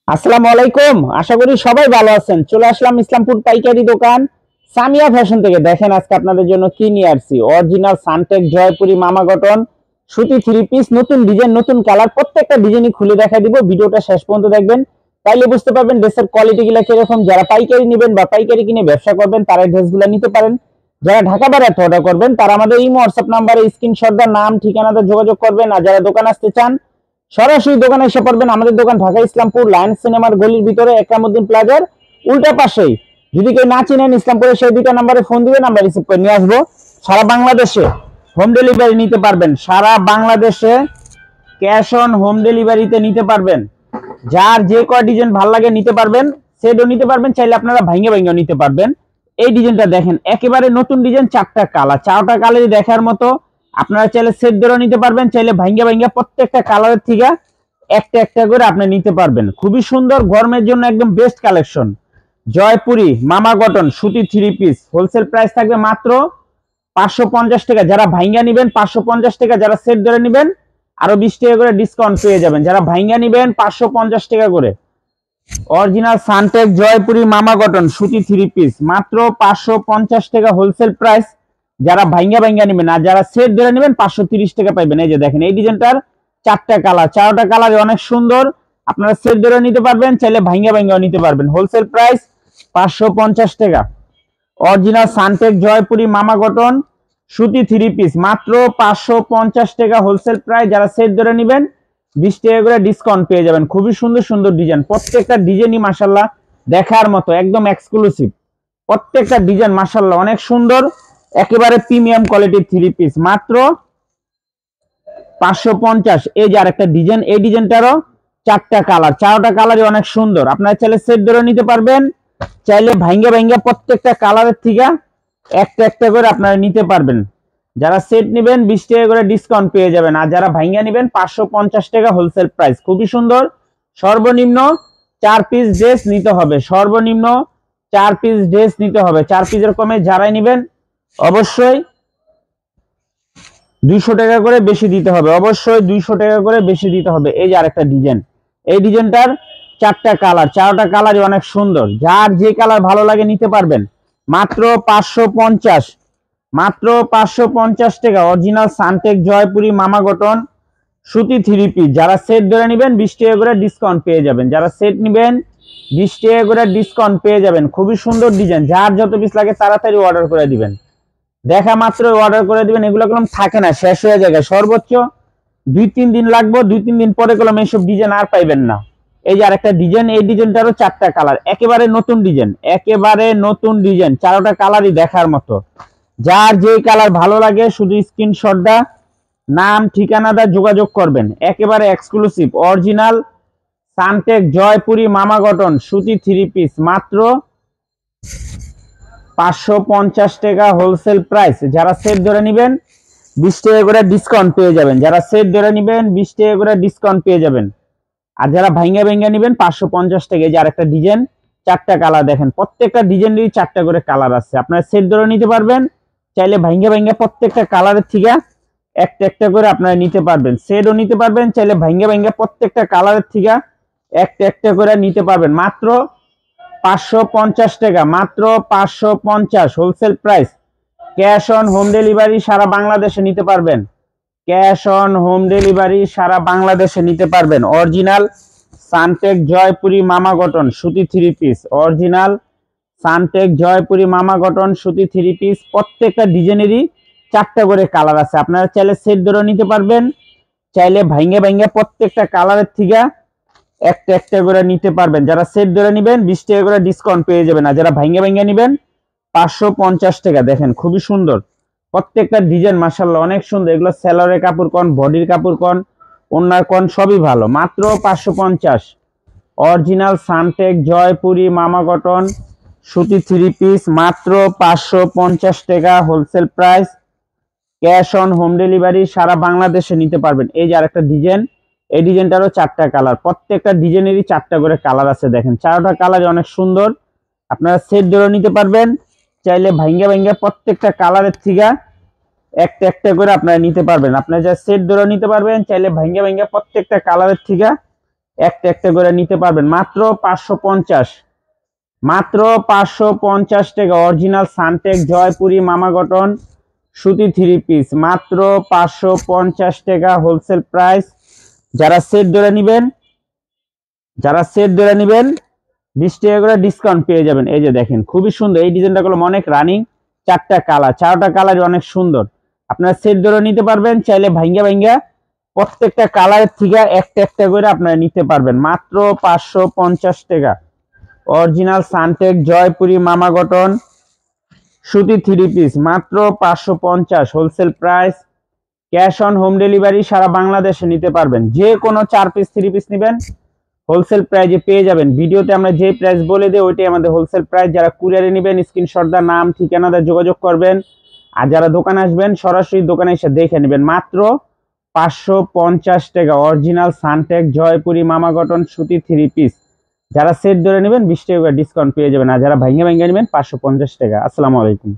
আসসালামু আলাইকুম। আশা করি সবাই ভালো আছেন। চলে আসলাম ইসলামপুর পাইকারি দোকান সামিয়া ফ্যাশন থেকে। দেখেন আজকে আপনাদের জন্য কি নিয়ে আসছি। অরিজিনাল সানটেক জয়পুরি মামা কটন সুতি থ্রি পিস, নতুন ডিজাইন, নতুন কালার, প্রত্যেকটা ডিজাইনই খুলে দেখা দিব। ভিডিওটা শেষ পর্যন্ত দেখবেন, তাইলে বুঝতে পারবেন ড্রেসের কোয়ালিটি গুলা কিরকম। যারা পাইকারি নেবেন বা পাইকারি কিনে ব্যবসা করবেন তারা ড্রেসগুলো নিতে পারেন। যারা ঢাকা বাইরে অর্ডার করবেন তারা আমাদের ইমো হোয়াটসঅ্যাপ নাম্বারে স্ক্রিনশট দিয়ে নাম ঠিকানাতে যোগাযোগ করবেন। আর যারা দোকান আসতে চান সরাসরি দোকানে এসে পড়বেন। আমাদের দোকান ঢাকা ইসলামপুর লায়ন সিনেমার গলির ভিতরে একরামউদ্দিন প্লাজার উল্টা পাশেই। যদি কেউ না চিনেন ইসলামপুরের সেই দুইটা নাম্বারে ফোন দিবেন, আমরা রিসিভ করে নিয়ে আসবো। সারা বাংলাদেশে হোম ডেলিভারি নিতে পারবেন। সারা বাংলাদেশে ক্যাশ অন হোম ডেলিভারিতে নিতে পারবেন। যার যে কয় ডিজাইন ভালো লাগে নিতে পারবেন, সেটও নিতে পারবেন। চাইলে আপনারা ভাঙ্গে ভাঙ্গে নিতে পারবেন। এই ডিজাইনটা দেখেন, একেবারে নতুন ডিজাইন, চারটা কালার, চারটা কালারই দেখার মতো। আপনারা চাইলে সেট ধরে নিতে পারবেন, চাইলে ভাঙ্গা ভাঙ্গা প্রত্যেকটা কালারের থেকে একটা একটা করে আপনি নিতে পারবেন। খুবই সুন্দর, গরমের জন্য একদম বেস্ট কালেকশন। জয়পুরি মামা কটন সুতি থ্রি পিস, হোলসেল প্রাইস থাকবে মাত্র 550 টাকা। যারা ভাঙ্গা নিবেন 550 টাকা, যারা সেট ধরে নিবেন আরো 20 টাকা করে ডিসকাউন্ট পেয়ে যাবেন। যারা ভাঙ্গা নিবেন 550 টাকা করে। অরিজিনাল সানটেক জয়পুরি মামা কটন সুতি থ্রি পিস মাত্র 550 টাকা হোলসেল প্রাইস। যারা ভাঙ্গা ভাঙ্গা নেবেন আর যারা সেট ধরে নেবেন 530 টাকা পাইবেন। এই যে দেখেন এই ডিজাইনটার চারটা কালার, চারটা কালার অনেক সুন্দর। আপনারা সেট ধরে নিতে পারবেন, চাইলে ভাঙ্গা ভাঙ্গাও নিতে পারবেন। হোলসেল প্রাইস 550 টাকা। অরিজিনাল সানটেক জয়পুরি মামা কটন সুতি থ্রি পিস মাত্র 550 টাকা হোলসেল প্রাইস। যারা সেট ধরে নেবেন 20 টাকা করে ডিসকাউন্ট পেয়ে যাবেন। খুবই সুন্দর সুন্দর ডিজাইন, প্রত্যেকটা ডিজাইনই মাশাআল্লাহ দেখার মতো, একদম এক্সক্লুসিভ। প্রত্যেকটা ডিজাইন মাশাআল্লাহ অনেক সুন্দর, একেবারে প্রিমিয়াম কোয়ালিটির থ্রি পিস মাত্র 550। এই যে আরেকটা ডিজাইন, এই ডিজাইনটারও চারটা কালার, চারটা কালারই অনেক সুন্দর। আপনারা চাইলে সেট ধরে নিতে পারবেন, চাইলে ভাঙ্গা ভাঙ্গা প্রত্যেকটা কালারের থেকে একটা একটা করে আপনারা নিতে পারবেন। যারা সেট নেবেন 20 টাকা করে ডিসকাউন্ট পেয়ে যাবেন। আর যারা ভাঙ্গা নেবেন 550 টাকা হোলসেল প্রাইস। খুবই সুন্দর। সর্বনিম্ন 4 পিস ড্রেস নিতে হবে, সর্বনিম্ন 4 পিস ড্রেস নিতে হবে। 4 পিসের কমে যারাই নেবেন অবশ্যই 200 টাকা করে বেশি দিতে হবে, অবশ্যই 200 টাকা করে বেশি দিতে হবে। এই যে আরেকটা ডিজাইন, এই ডিজাইনটার চারটা কালার, চারটা কালারই অনেক সুন্দর। যার যে কালার ভালো লাগে নিতে পারবেন। মাত্র 550, মাত্র 550 টাকা। অরিজিনাল সানটেক জয়পুরি মামা কটন সুতি থ্রি পিস। যারা সেট ধরে নেবেন 20 টাকা করে ডিসকাউন্ট পেয়ে যাবেন। যারা সেট নেবেন 20 টাকা করে ডিসকাউন্ট পেয়ে যাবেন। খুবই সুন্দর ডিজাইন, যার যত পিস লাগে তাড়াতাড়ি অর্ডার করে দিবেন। দেখা মাত্র অর্ডার করে দিবেন। এগুলো কলম থাকে না, শেষ হয়ে যায়, সর্বোচ্চ 2-3 দিন লাগবে। 2-3 দিন পরে কলম এইসব ডিজাইন আর পাইবেন না। এই যে আরেকটা ডিজাইন, এই ডিজাইনটারও চারটা কালার, একেবারে নতুন ডিজাইন, একেবারে নতুন ডিজাইন, চারটা কালারই দেখার মতো। যার যে কালার ভালো লাগে শুধু স্ক্রিনশট দা নাম ঠিকানা দা যোগাযোগ করবেন। একেবারে এক্সক্লুসিভ অরিজিনাল সানটেক জয়পুরি মামা কটন সুতি থ্রি পিস মাত্র 550 টাকা হোলসেল প্রাইস। যারা সেট ধরে নেবেন 20 টাকা করে ডিসকাউন্ট পেয়ে যাবেন। যারা সেট ধরে নেবেন 20 টাকা করে ডিসকাউন্ট পেয়ে যাবেন। আর যারা ভাঙ্গা ভাঙ্গা নেবেন 550 টাকা। এই যে আরেকটা ডিজাইন, চারটা কালার দেখেন, প্রত্যেকটা ডিজাইনেরই চারটা করে কালার আছে। আপনারা সেট ধরে নিতে পারবেন, চাইলে ভাঙ্গা ভাঙ্গা প্রত্যেকটা কালারের থেকে একটা একটা করে আপনারা নিতে পারবেন। সেটও নিতে পারবেন, চাইলে ভাঙ্গা ভাঙ্গা প্রত্যেকটা কালারের থেকে একটা একটা করে নিতে পারবেন। মাত্র 550 টাকা, মাত্র 550 wholesale price. Cash on home delivery সারা বাংলাদেশে নিতে পারবেন। ক্যাশ অন হোম ডেলিভারি সারা বাংলাদেশে নিতে পারবেন। অরিজিনাল সানটেক জয়পুরি মামা কটন সুতি three piece, original Suntech Jaipuri মামা কটন সুতি থ্রি পিস। প্রত্যেকটা ডিজাইনেরই চারটা করে কালার আছে। আপনারা চাইলে সেট ধরে নিতে পারবেন, চাইলে ভাঙ্গা ভাঙ্গা প্রত্যেকটা কালারের থেকে একটা একটা করে নিতে পারবেন। যারা সেট ধরে নেবেন 20 টাকা করে ডিসকাউন্ট পেয়ে যাবেন। আর যারা ভাঙ্গা ভাঙ্গা নেবেন 550 টাকা। দেখেন খুবই সুন্দর, প্রত্যেকটা ডিজাইন মাশাআল্লাহ অনেক সুন্দর। এগুলো সেলরের কাপড় কোন, বডির কাপড় কোন, ওন্নার কোন, সবই ভালো। মাত্র 550। অরিজিনাল সানটেক জয়পুরি মামা কটন সুতি থ্রি পিস মাত্র 550 টাকা wholesale price. Cash on home delivery সারা বাংলাদেশে নিতে পারবেন। এই যে আরেকটা ডিজাইন, এই ডিজাইনটারও চারটা কালার, প্রত্যেকটা ডিজাইনেরই চারটা করে কালার আছে। দেখেন চারটা কালারই অনেক সুন্দর। আপনারা সেট ধরে নিতে পারবেন, চাইলে ভাঙ্গা ভাঙ্গা প্রত্যেকটা কালারের থেকে একটা একটা করে আপনারা নিতে পারবেন। আপনারা যা সেট ধরে নিতে পারবেন, চাইলে ভাঙ্গা ভাঙ্গা প্রত্যেকটা কালারের থেকে একটা একটা করে নিতে পারবেন মাত্র 550, মাত্র 550 টাকা। অরিজিনাল সানটেক জয়পুরি মামা কটন সুতি 3 পিস মাত্র 550 টাকা হোলসেল প্রাইস। যারা সেট ধরে নেবেন, 20 টাকা করে ডিসকাউন্ট পেয়ে যাবেন। এই যে দেখেন খুবই সুন্দর এই ডিজাইনটা গুলো, অনেক রানিং, 4টা কালার, 4টা কালারই অনেক সুন্দর। আপনারা সেট ধরে নিতে পারবেন, চাইলে ভাঙ্গা ভাঙ্গা প্রত্যেকটা কালারের থেকে একটা একটা করে আপনারা নিতে পারবেন মাত্র 550 টাকা। অরিজিনাল সানটেক জয়পুরি মামা কটন সুতি 3 পিস মাত্র 550 wholesale price. Cash on home delivery সারা বাংলাদেশে নিতে পারবেন। যে কোনো 4 পিস 3 পিস নেবেন হোলসেল প্রাইজে পেয়ে যাবেন। ভিডিওতে আমরা যে প্রাইস বলে দিই ওইটাই আমাদের হোলসেল প্রাইস। যারা কুরিয়ারে নেবেন স্ক্রিনশট দা নাম ঠিকানা দা যোগাযোগ করবেন, আর যারা দোকানে আসবেন সরাসরি দোকানে এসে দেখে নেবেন মাত্র 550 টাকা। অরিজিনাল সানটেক জয়পুরি মামা কটন সুতি 3 পিস। যারা সেট ধরে নেবেন 20 টাকা ডিসকাউন্ট পেয়ে যাবেন, আর যারা ভাঙ্গা ভাঙ্গা নেবেন 550 টাকা। আসসালামু আলাইকুম।